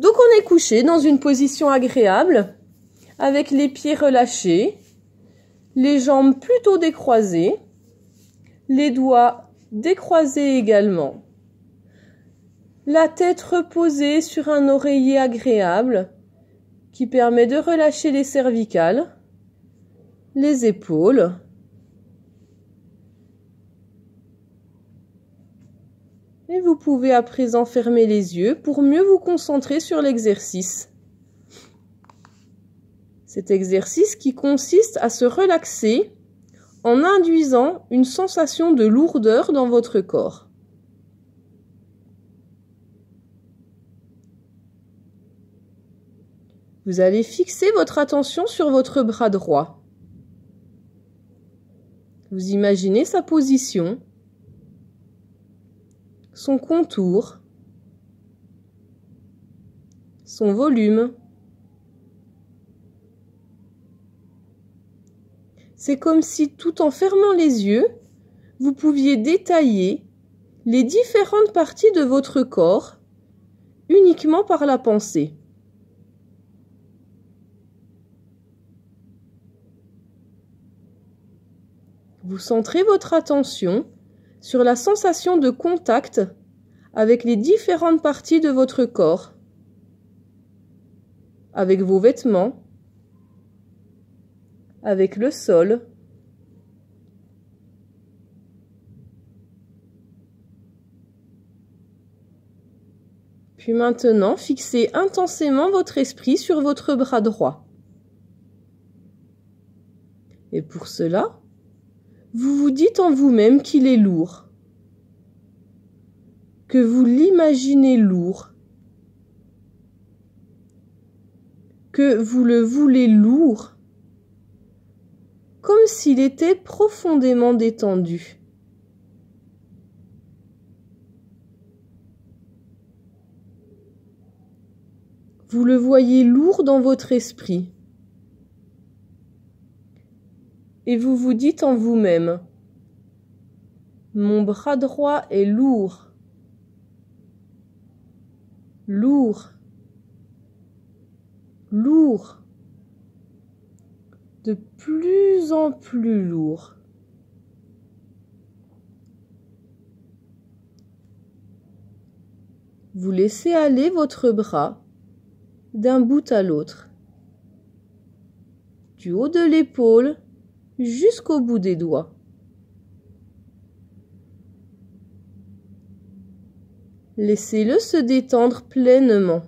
Donc on est couché dans une position agréable, avec les pieds relâchés, les jambes plutôt décroisées, les doigts décroisés également. La tête reposée sur un oreiller agréable qui permet de relâcher les cervicales, les épaules. Et vous pouvez à présent fermer les yeux pour mieux vous concentrer sur l'exercice. Cet exercice qui consiste à se relaxer en induisant une sensation de lourdeur dans votre corps. Vous allez fixer votre attention sur votre bras droit. Vous imaginez sa position, son contour, son volume. C'est comme si, tout en fermant les yeux, vous pouviez détailler les différentes parties de votre corps uniquement par la pensée. Vous centrez votre attention sur la sensation de contact avec les différentes parties de votre corps, avec vos vêtements, avec le sol, puis maintenant fixez intensément votre esprit sur votre bras droit. Et pour cela, vous vous dites en vous-même qu'il est lourd, que vous l'imaginez lourd, que vous le voulez lourd, comme s'il était profondément détendu. Vous le voyez lourd dans votre esprit. Et vous vous dites en vous-même, mon bras droit est lourd, lourd, lourd, de plus en plus lourd. Vous laissez aller votre bras d'un bout à l'autre, du haut de l'épaule jusqu'au bout des doigts. Laissez-le se détendre pleinement.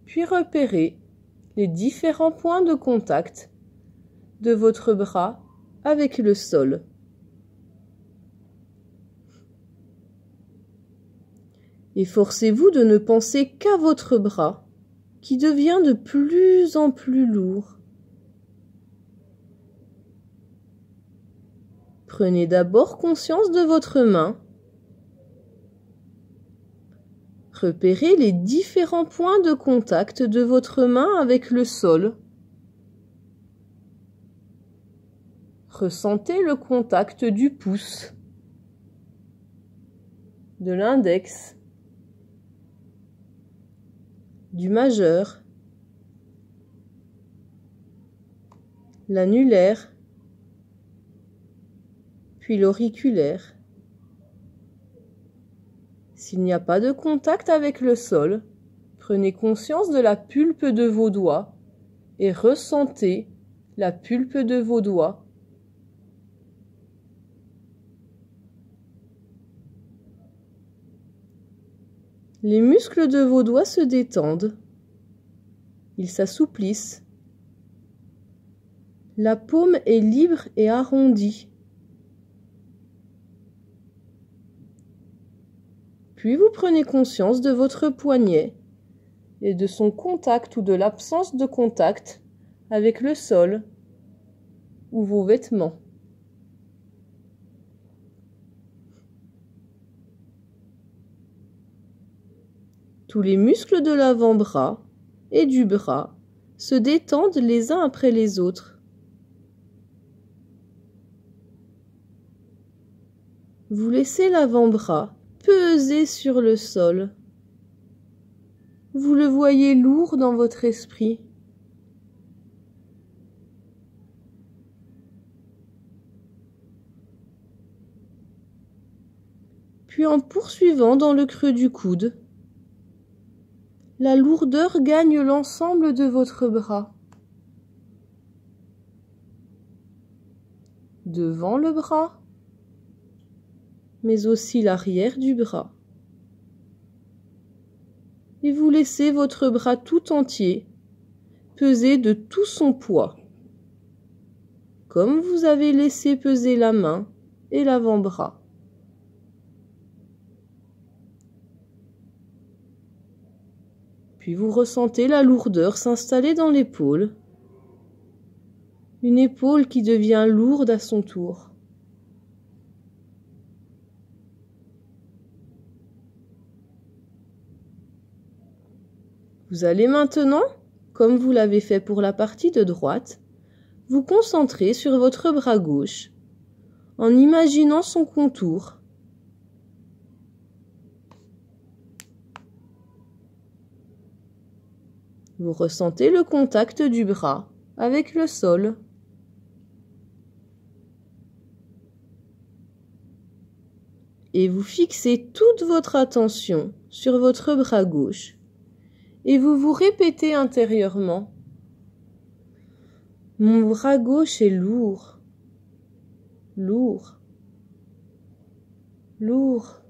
Puis repérez les différents points de contact de votre bras avec le sol. Efforcez-vous de ne penser qu'à votre bras, qui devient de plus en plus lourd. Prenez d'abord conscience de votre main. Repérez les différents points de contact de votre main avec le sol. Ressentez le contact du pouce, de l'index, du majeur, l'annulaire, puis l'auriculaire. S'il n'y a pas de contact avec le sol, prenez conscience de la pulpe de vos doigts et ressentez la pulpe de vos doigts. Les muscles de vos doigts se détendent, ils s'assouplissent. La paume est libre et arrondie. Puis vous prenez conscience de votre poignet et de son contact ou de l'absence de contact avec le sol ou vos vêtements. Tous les muscles de l'avant-bras et du bras se détendent les uns après les autres. Vous laissez l'avant-bras peser sur le sol. Vous le voyez lourd dans votre esprit. Puis en poursuivant dans le creux du coude, la lourdeur gagne l'ensemble de votre bras. Devant le bras, mais aussi l'arrière du bras. Et vous laissez votre bras tout entier peser de tout son poids, comme vous avez laissé peser la main et l'avant-bras. Puis vous ressentez la lourdeur s'installer dans l'épaule, une épaule qui devient lourde à son tour. Vous allez maintenant, comme vous l'avez fait pour la partie de droite, vous concentrer sur votre bras gauche en imaginant son contour. Vous ressentez le contact du bras avec le sol. Et vous fixez toute votre attention sur votre bras gauche. Et vous vous répétez intérieurement: mon bras gauche est lourd, lourd, lourd,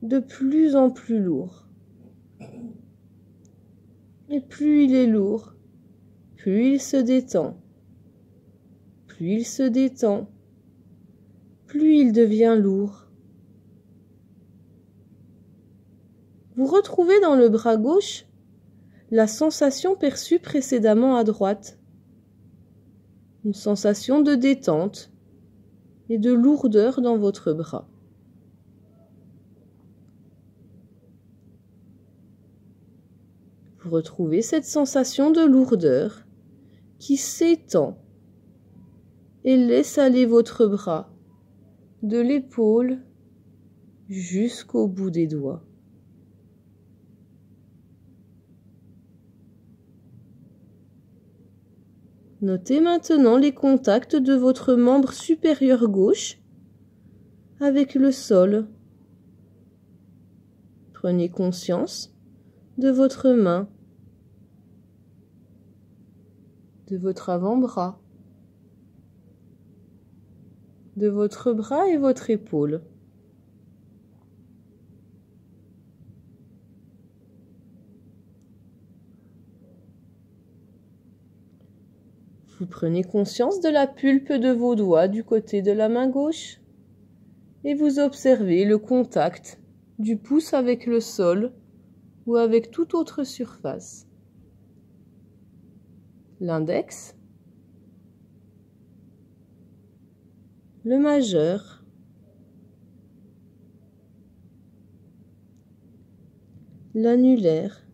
de plus en plus lourd. Et plus il est lourd, plus il se détend. Plus il se détend, plus il devient lourd. Vous retrouvez dans le bras gauche la sensation perçue précédemment à droite. Une sensation de détente et de lourdeur dans votre bras. Vous retrouvez cette sensation de lourdeur qui s'étend et laisse aller votre bras de l'épaule jusqu'au bout des doigts. Notez maintenant les contacts de votre membre supérieur gauche avec le sol. Prenez conscience de votre main, de votre avant-bras, de votre bras et votre épaule. Vous prenez conscience de la pulpe de vos doigts du côté de la main gauche et vous observez le contact du pouce avec le sol ou avec toute autre surface. L'index, le majeur, l'annulaire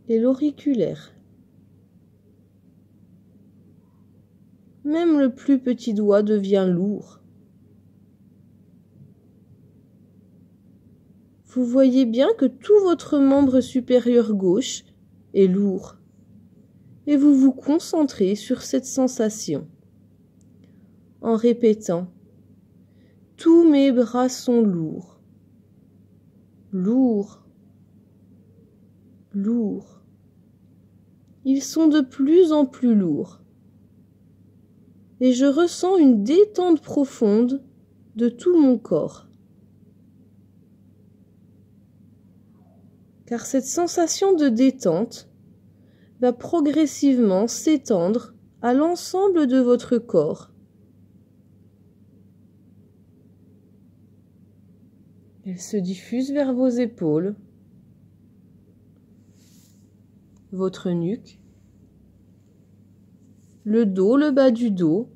et l'auriculaire. Même le plus petit doigt devient lourd. Vous voyez bien que tout votre membre supérieur gauche est lourd et vous vous concentrez sur cette sensation en répétant: tous mes bras sont lourds, lourds, lourds. Ils sont de plus en plus lourds et je ressens une détente profonde de tout mon corps. Car cette sensation de détente va progressivement s'étendre à l'ensemble de votre corps. Elle se diffuse vers vos épaules, votre nuque, le dos, le bas du dos,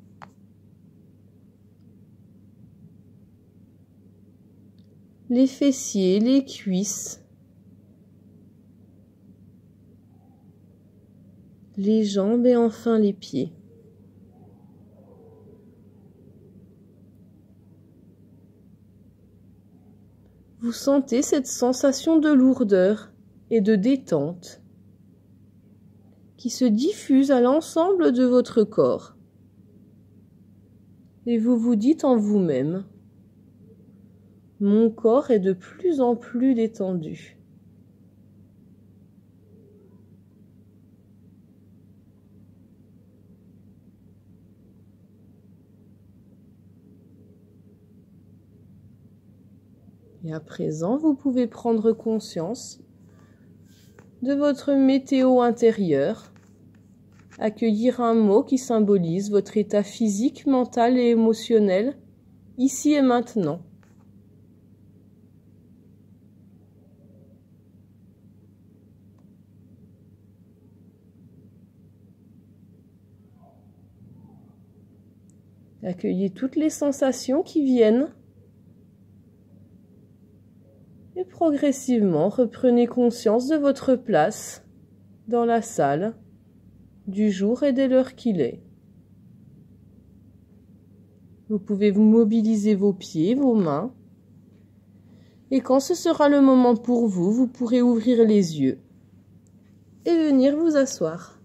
les fessiers, les cuisses, les jambes et enfin les pieds. Vous sentez cette sensation de lourdeur et de détente qui se diffuse à l'ensemble de votre corps. Et vous vous dites en vous-même, mon corps est de plus en plus détendu. Et à présent, vous pouvez prendre conscience de votre météo intérieur, accueillir un mot qui symbolise votre état physique, mental et émotionnel, ici et maintenant. Accueillez toutes les sensations qui viennent. Et progressivement, reprenez conscience de votre place dans la salle, du jour et de l'heure qu'il est. Vous pouvez vous mobiliser vos pieds, vos mains. Et quand ce sera le moment pour vous, vous pourrez ouvrir les yeux et venir vous asseoir.